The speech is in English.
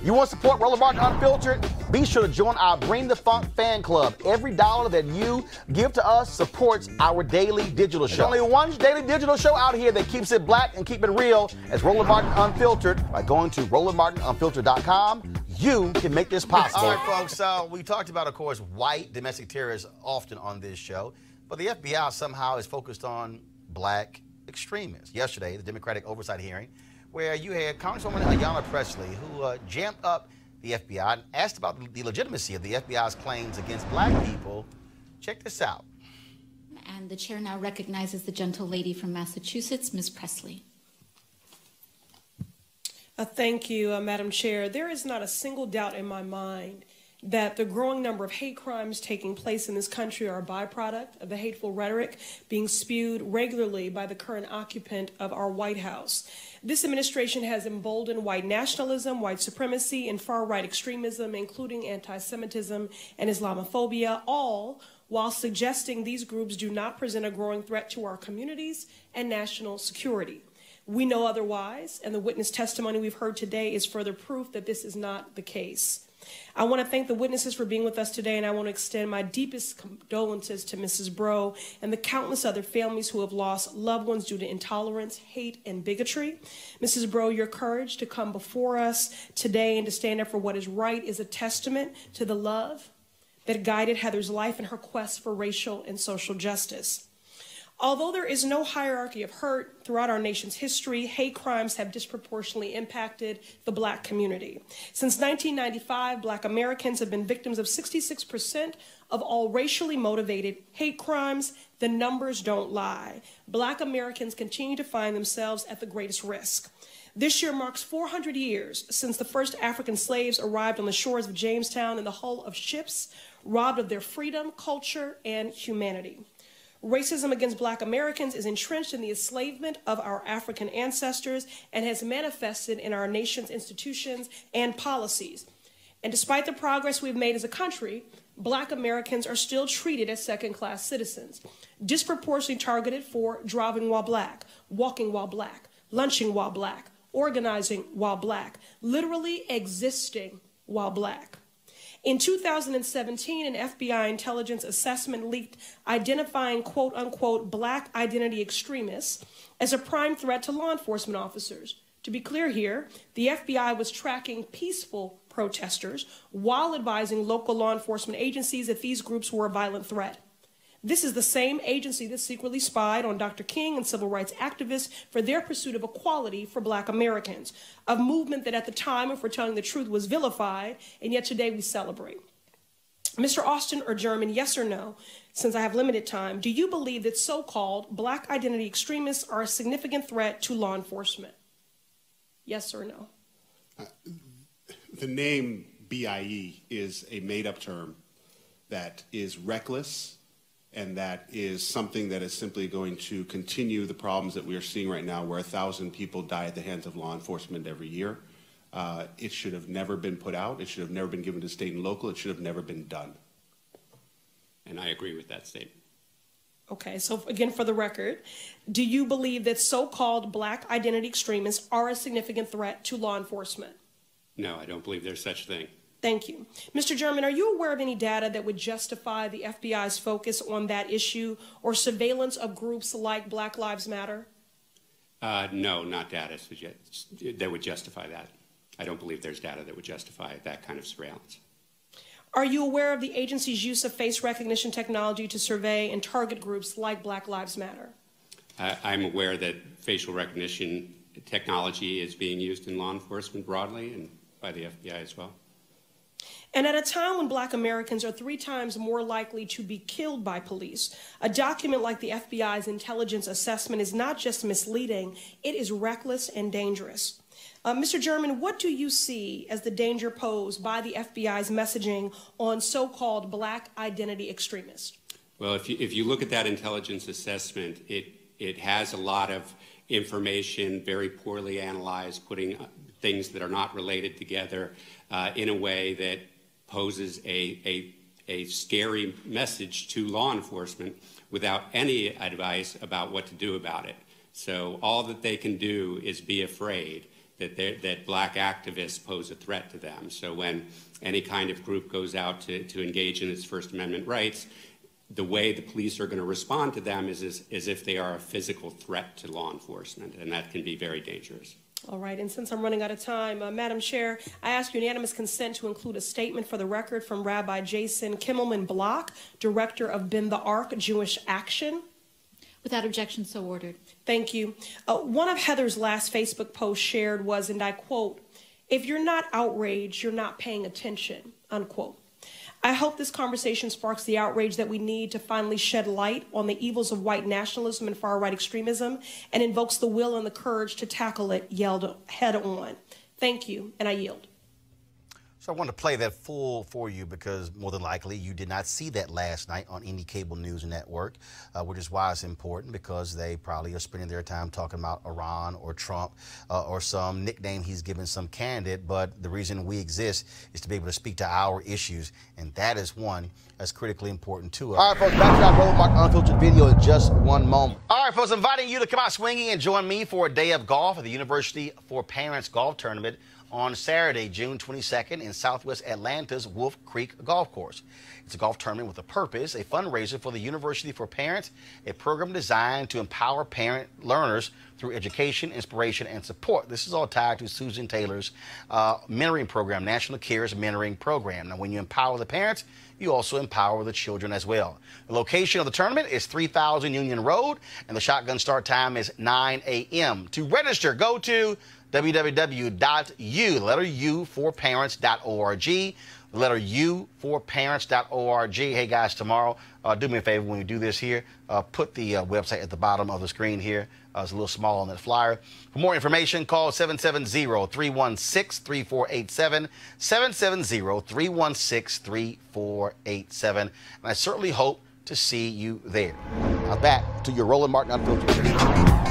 You want to support Roland Martin Unfiltered? Be sure to join our Bring the Funk fan club. Every dollar that you give to us supports our daily digital show. There's only one daily digital show out here that keeps it black and keep it real. It's Roland Martin Unfiltered. By going to RolandMartinUnfiltered.com, you can make this possible. All right, folks, we talked about, of course, white domestic terrorists often on this show, but the FBI somehow is focused on black extremists. Yesterday, the Democratic Oversight hearing, where you had Congresswoman Ayanna Pressley, who jammed up the FBI and asked about the legitimacy of the FBI's claims against black people. Check this out. And the chair now recognizes the gentle lady from Massachusetts, Ms. Pressley. Thank you, Madam Chair. There is not a single doubt in my mind that the growing number of hate crimes taking place in this country are a byproduct of the hateful rhetoric being spewed regularly by the current occupant of our White House. This administration has emboldened white nationalism, white supremacy, and far-right extremism, including anti-Semitism and Islamophobia, all while suggesting these groups do not present a growing threat to our communities and national security. We know otherwise, and the witness testimony we've heard today is further proof that this is not the case. I want to thank the witnesses for being with us today, and I want to extend my deepest condolences to Mrs. Bro and the countless other families who have lost loved ones due to intolerance, hate, and bigotry. Mrs. Bro, your courage to come before us today and to stand up for what is right is a testament to the love that guided Heather's life in her quest for racial and social justice. Although there is no hierarchy of hurt throughout our nation's history, hate crimes have disproportionately impacted the black community. Since 1995, black Americans have been victims of 66% of all racially motivated hate crimes. The numbers don't lie. Black Americans continue to find themselves at the greatest risk. This year marks 400 years since the first African slaves arrived on the shores of Jamestown in the hull of ships, robbed of their freedom, culture, and humanity. Racism against black Americans is entrenched in the enslavement of our African ancestors and has manifested in our nation's institutions and policies. And despite the progress we've made as a country, black Americans are still treated as second-class citizens, disproportionately targeted for driving while black, walking while black, lunching while black, organizing while black, literally existing while black. In 2017, an FBI intelligence assessment leaked identifying quote-unquote black identity extremists as a prime threat to law enforcement officers. To be clear here, the FBI was tracking peaceful protesters while advising local law enforcement agencies that these groups were a violent threat. This is the same agency that secretly spied on Dr. King and civil rights activists for their pursuit of equality for black Americans, a movement that at the time, if we're telling the truth, was vilified, and yet today we celebrate. Mr. Austin or German, yes or no, since I have limited time, do you believe that so-called black identity extremists are a significant threat to law enforcement? Yes or no? The name B.I.E. is a made-up term that is reckless, and that is something that is simply going to continue the problems that we are seeing right now, where 1,000 people die at the hands of law enforcement every year. It should have never been put out. It should have never been given to state and local. It should have never been done. And I agree with that statement. Okay, so again, for the record, do you believe that so-called black identity extremists are a significant threat to law enforcement? No, I don't believe there's such a thing. Thank you. Mr. German, are you aware of any data that would justify the FBI's focus on that issue or surveillance of groups like Black Lives Matter? No, not data that would justify that. I don't believe there's data that would justify that kind of surveillance. Are you aware of the agency's use of face recognition technology to survey and target groups like Black Lives Matter? I'm aware that facial recognition technology is being used in law enforcement broadly and by the FBI as well. And at a time when black Americans are 3 times more likely to be killed by police, a document like the FBI's intelligence assessment is not just misleading, it is reckless and dangerous. Mr. German, what do you see as the danger posed by the FBI's messaging on so-called black identity extremists? Well, if you look at that intelligence assessment, it has a lot of information, very poorly analyzed, putting things that are not related together in a way that poses a scary message to law enforcement without any advice about what to do about it. So all that they can do is be afraid. that black activists pose a threat to them. So when any kind of group goes out to engage in its First Amendment rights, the way the police are going to respond to them is as if they are a physical threat to law enforcement, and that can be very dangerous. All right, and since I'm running out of time, Madam Chair, I ask unanimous consent to include a statement for the record from Rabbi Jason Kimmelman-Block, Director of Bend the Ark Jewish Action. Without objection, so ordered. Thank you. One of Heather's last Facebook posts shared was, and I quote, "If you're not outraged, you're not paying attention," unquote. I hope this conversation sparks the outrage that we need to finally shed light on the evils of white nationalism and far-right extremism and invokes the will and the courage to tackle it head on. Thank you, and I yield. So I want to play that full for you because more than likely you did not see that last night on any cable news network, which is why it's important, because they probably are spending their time talking about Iran or Trump or some nickname he's given some candidate. But the reason we exist is to be able to speak to our issues, and that is one that's critically important to us. All right, folks, back to our Roland Martin Unfiltered video in just one moment. All right, folks, inviting you to come out swinging and join me for a day of golf at the University for Parents Golf Tournament on Saturday, June 22nd in Southwest Atlanta's Wolf Creek Golf Course. It's a golf tournament with a purpose, a fundraiser for the University for Parents, a program designed to empower parent learners through education, inspiration, and support. This is all tied to Susan Taylor's mentoring program, National Cares Mentoring Program. Now, when you empower the parents, you also empower the children as well. The location of the tournament is 3000 Union Road, and the shotgun start time is 9 a.m. To register, go to www.u4parents.org. The letter U4parents.org. Hey guys, tomorrow, do me a favor when you do this here, put the website at the bottom of the screen here. It's a little small on that flyer. For more information, call 770-316-3487, 770-316-3487. And I certainly hope to see you there. Now back to your Roland Martin Unfiltered.